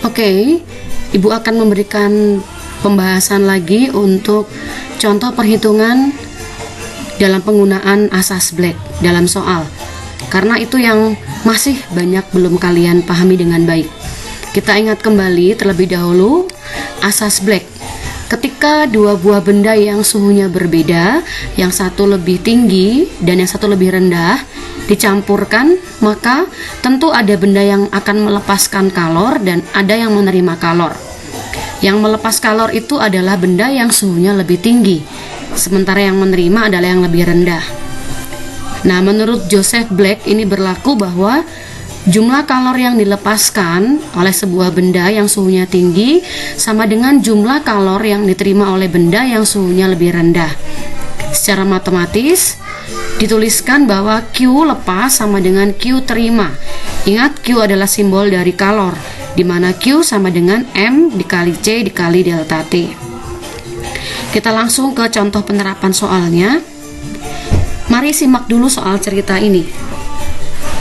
Oke, Ibu akan memberikan pembahasan lagi untuk contoh perhitungan dalam penggunaan asas Black dalam soal, karena itu yang masih banyak belum kalian pahami dengan baik. Kita ingat kembali terlebih dahulu asas Black. Ketika dua buah benda yang suhunya berbeda, yang satu lebih tinggi dan yang satu lebih rendah, dicampurkan, maka tentu ada benda yang akan melepaskan kalor dan ada yang menerima kalor. Yang melepas kalor itu adalah benda yang suhunya lebih tinggi, sementara yang menerima adalah yang lebih rendah. Nah, menurut Joseph Black ini berlaku bahwa jumlah kalor yang dilepaskan oleh sebuah benda yang suhunya tinggi sama dengan jumlah kalor yang diterima oleh benda yang suhunya lebih rendah. Secara matematis dituliskan bahwa Q lepas sama dengan Q terima. Ingat, Q adalah simbol dari kalor, di mana Q sama dengan M dikali C dikali delta T. Kita langsung ke contoh penerapan soalnya. Mari simak dulu soal cerita ini.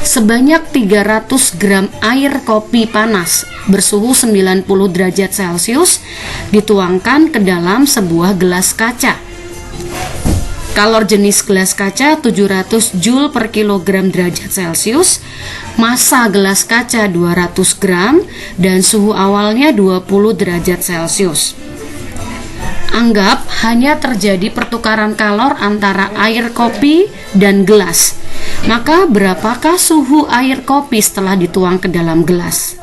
Sebanyak 300 gram air kopi panas bersuhu 90 derajat Celcius dituangkan ke dalam sebuah gelas kaca. Kalor jenis gelas kaca 700 Joule per kilogram derajat Celcius, massa gelas kaca 200 gram, dan suhu awalnya 20 derajat Celcius. Anggap hanya terjadi pertukaran kalor antara air kopi dan gelas. Maka berapakah suhu air kopi setelah dituang ke dalam gelas?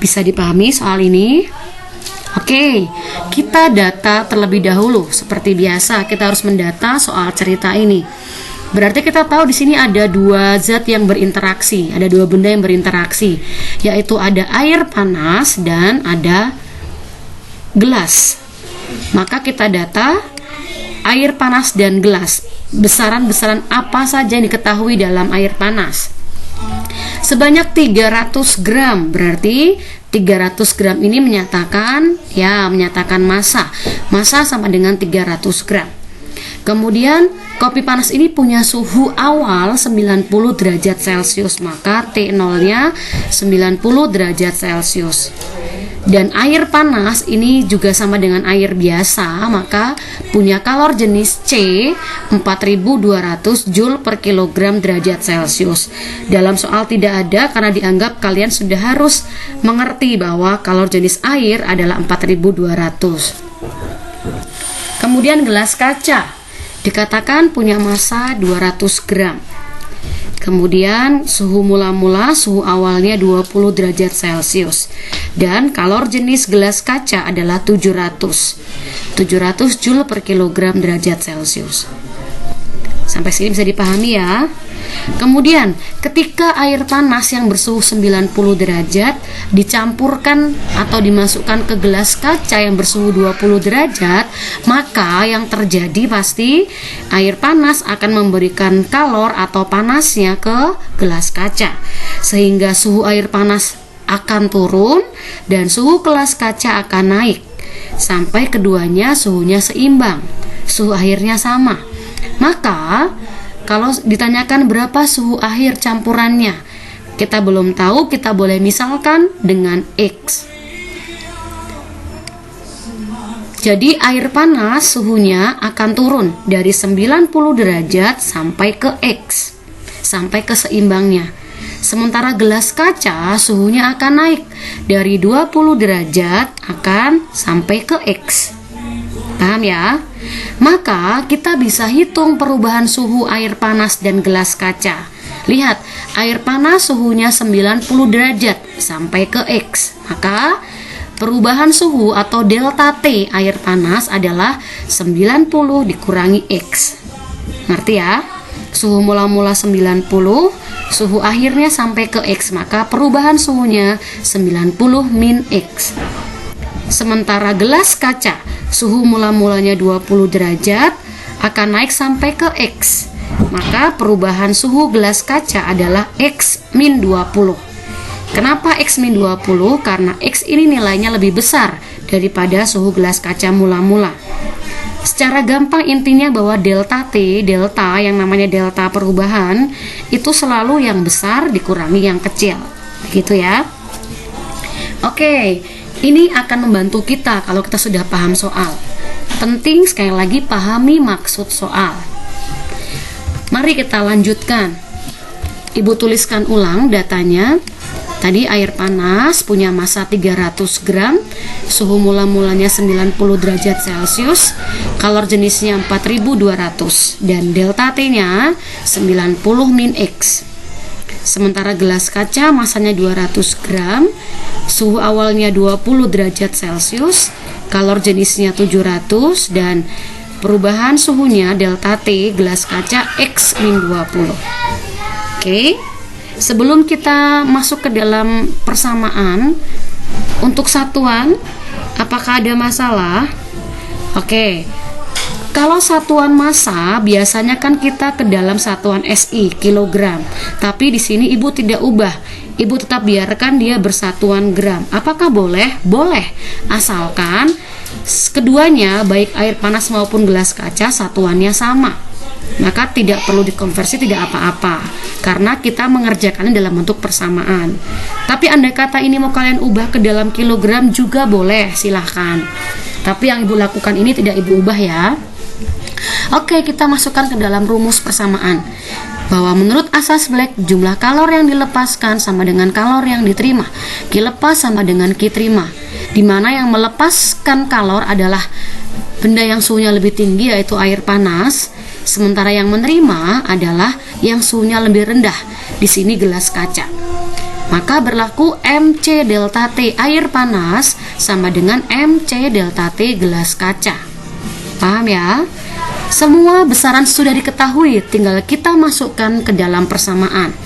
Bisa dipahami soal ini? Oke, kita data terlebih dahulu. Seperti biasa, kita harus mendata soal cerita ini. Berarti kita tahu di sini ada dua zat yang berinteraksi, ada dua benda yang berinteraksi, yaitu ada air panas dan ada gelas. Maka kita data air panas dan gelas. Besaran-besaran apa saja yang diketahui dalam air panas? Sebanyak 300 gram, berarti 300 gram ini menyatakan massa. Massa sama dengan 300 gram. Kemudian kopi panas ini punya suhu awal 90 derajat Celcius, maka T0-nya 90 derajat Celcius. Dan air panas ini juga sama dengan air biasa, maka punya kalor jenis C 4200 Joule per kilogram derajat Celcius. Dalam soal tidak ada karena dianggap kalian sudah harus mengerti bahwa kalor jenis air adalah 4200. Kemudian gelas kaca dikatakan punya massa 200 gram. Kemudian suhu mula-mula, suhu awalnya 20 derajat Celcius. Dan kalor jenis gelas kaca adalah 700 Joule per kilogram derajat Celcius. Sampai sini bisa dipahami ya. Kemudian ketika air panas yang bersuhu 90 derajat dicampurkan atau dimasukkan ke gelas kaca yang bersuhu 20 derajat, maka yang terjadi pasti air panas akan memberikan kalor atau panasnya ke gelas kaca, sehingga suhu air panas akan turun dan suhu gelas kaca akan naik sampai keduanya suhunya seimbang, suhu akhirnya sama. Maka kalau ditanyakan berapa suhu akhir campurannya, kita belum tahu, kita boleh misalkan dengan X. Jadi air panas suhunya akan turun dari 90 derajat sampai ke X, sampai ke seimbangnya. Sementara gelas kaca suhunya akan naik dari 20 derajat akan sampai ke X. Paham ya? Maka kita bisa hitung perubahan suhu air panas dan gelas kaca. Lihat, air panas suhunya 90 derajat sampai ke X. Maka perubahan suhu atau delta T air panas adalah 90 dikurangi X. Ngerti ya? Suhu mula-mula 90, suhu akhirnya sampai ke X. Maka perubahan suhunya 90 min X. Sementara gelas kaca suhu mula-mulanya 20 derajat akan naik sampai ke X. Maka perubahan suhu gelas kaca adalah X min 20. Kenapa X min 20? Karena X ini nilainya lebih besar daripada suhu gelas kaca mula-mula. Secara gampang intinya bahwa delta T, delta yang namanya delta perubahan, itu selalu yang besar dikurangi yang kecil. Begitu ya. Oke, ini akan membantu kita kalau kita sudah paham soal. Penting sekali lagi pahami maksud soal. Mari kita lanjutkan. Ibu tuliskan ulang datanya. Tadi air panas punya massa 300 gram, suhu mula-mulanya 90 derajat Celcius, kalor jenisnya 4200, dan delta T-nya 90 min X. Sementara gelas kaca massanya 200 gram, suhu awalnya 20 derajat Celcius, kalor jenisnya 700, dan perubahan suhunya delta T gelas kaca X min 20. Oke. Sebelum kita masuk ke dalam persamaan, untuk satuan, apakah ada masalah? Oke, kalau satuan massa biasanya kan kita ke dalam satuan SI, kilogram. Tapi di sini ibu tidak ubah, ibu tetap biarkan dia bersatuan gram. Apakah boleh? Boleh, asalkan keduanya baik air panas maupun gelas kaca satuannya sama. Maka tidak perlu dikonversi, tidak apa-apa, karena kita mengerjakannya dalam bentuk persamaan. Tapi andai kata ini mau kalian ubah ke dalam kilogram juga boleh, silahkan. Tapi yang ibu lakukan ini tidak ibu ubah ya. Oke, kita masukkan ke dalam rumus persamaan, bahwa menurut asas Black, jumlah kalor yang dilepaskan sama dengan kalor yang diterima. Q lepas sama dengan Q terima, dimana yang melepaskan kalor adalah benda yang suhunya lebih tinggi, yaitu air panas. Sementara yang menerima adalah yang suhunya lebih rendah, di sini gelas kaca. Maka berlaku MC delta T air panas sama dengan MC delta T gelas kaca. Paham ya? Semua besaran sudah diketahui, tinggal kita masukkan ke dalam persamaan.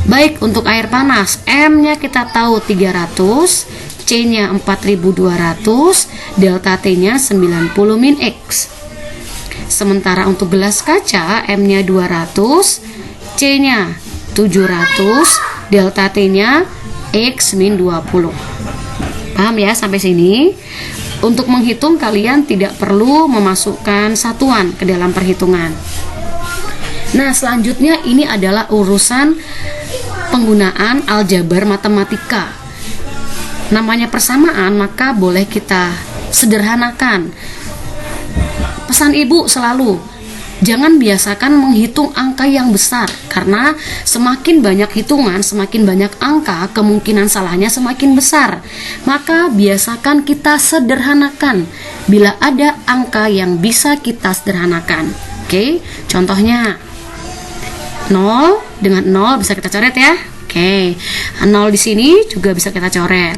Baik, untuk air panas, M-nya kita tahu 300, C-nya 4200, delta T-nya 90 min X. Sementara untuk gelas kaca, M-nya 200, C-nya 700, delta T-nya X min 20. Paham ya sampai sini? Untuk menghitung kalian tidak perlu memasukkan satuan ke dalam perhitungan. Nah, selanjutnya ini adalah urusan penggunaan aljabar matematika. Namanya persamaan, maka boleh kita sederhanakan. Pesan ibu selalu, jangan biasakan menghitung angka yang besar, karena semakin banyak hitungan, semakin banyak angka, kemungkinan salahnya semakin besar. Maka biasakan kita sederhanakan bila ada angka yang bisa kita sederhanakan. Oke, contohnya 0 dengan 0 bisa kita coret ya. Oke, 0 di sini juga bisa kita coret.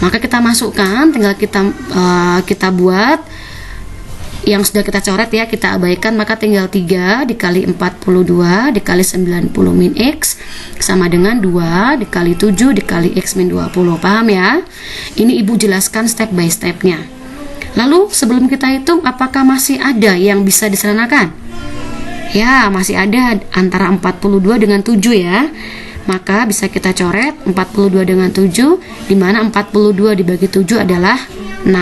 Maka kita masukkan, tinggal kita buat yang sudah kita coret ya, kita abaikan, maka tinggal 3 dikali 42 dikali 90 min X sama dengan 2 dikali 7 dikali X min 20. Paham ya? Ini ibu jelaskan step by stepnya. Lalu sebelum kita hitung, apakah masih ada yang bisa disederhanakan? Ya, masih ada antara 42 dengan 7 ya. Maka bisa kita coret 42 dengan 7, dimana 42 dibagi 7 adalah 6.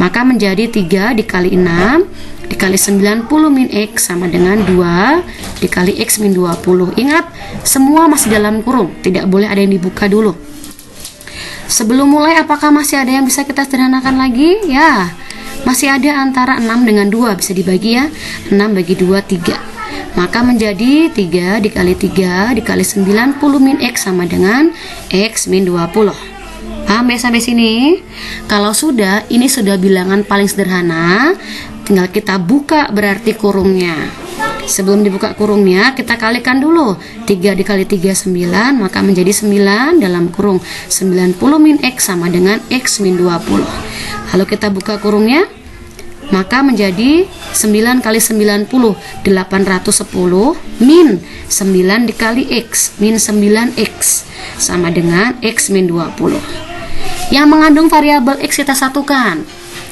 Maka menjadi 3 dikali 6 dikali 90 min X sama dengan 2 dikali X min 20. Ingat, semua masih dalam kurung, tidak boleh ada yang dibuka dulu. Sebelum mulai, apakah masih ada yang bisa kita sederhanakan lagi? Ya, masih ada antara 6 dengan 2, bisa dibagi ya. 6 bagi 2, 3. Maka menjadi 3 dikali 3 dikali 90 min X sama dengan X min 20. Paham ya sampai sini? Kalau sudah, ini sudah bilangan paling sederhana, tinggal kita buka berarti kurungnya. Sebelum dibuka kurungnya, kita kalikan dulu. 3 dikali 3, 9, maka menjadi 9 dalam kurung 90 min X sama dengan X min 20. Lalu kita buka kurungnya, maka menjadi 9 kali 90, 810 min 9 dikali X min 9X sama dengan X min 20. Yang mengandung variabel X kita satukan,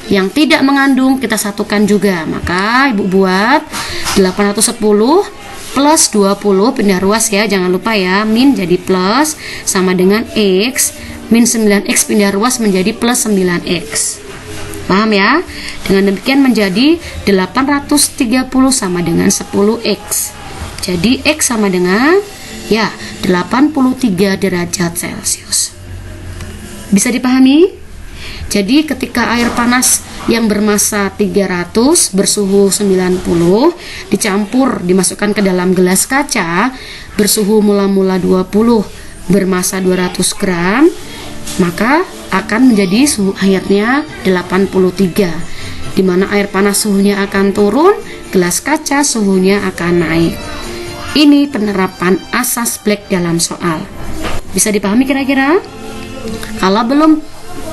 yang tidak mengandung kita satukan juga. Maka ibu buat 810 plus 20, pindah ruas ya, jangan lupa ya, min jadi plus sama dengan X min 9X, pindah ruas menjadi plus 9X. Paham ya? Dengan demikian menjadi 830 sama dengan 10X. Jadi X sama dengan ya 83 derajat Celcius. Bisa dipahami? Jadi ketika air panas yang bermassa 300 bersuhu 90 dicampur dimasukkan ke dalam gelas kaca bersuhu mula-mula 20 bermassa 200 gram, maka akan menjadi suhu airnya 83, di mana air panas suhunya akan turun, gelas kaca suhunya akan naik. Ini penerapan asas Black dalam soal. Bisa dipahami kira-kira? Kalau belum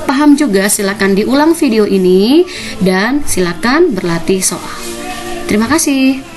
paham juga silakan diulang video ini dan silakan berlatih soal. Terima kasih.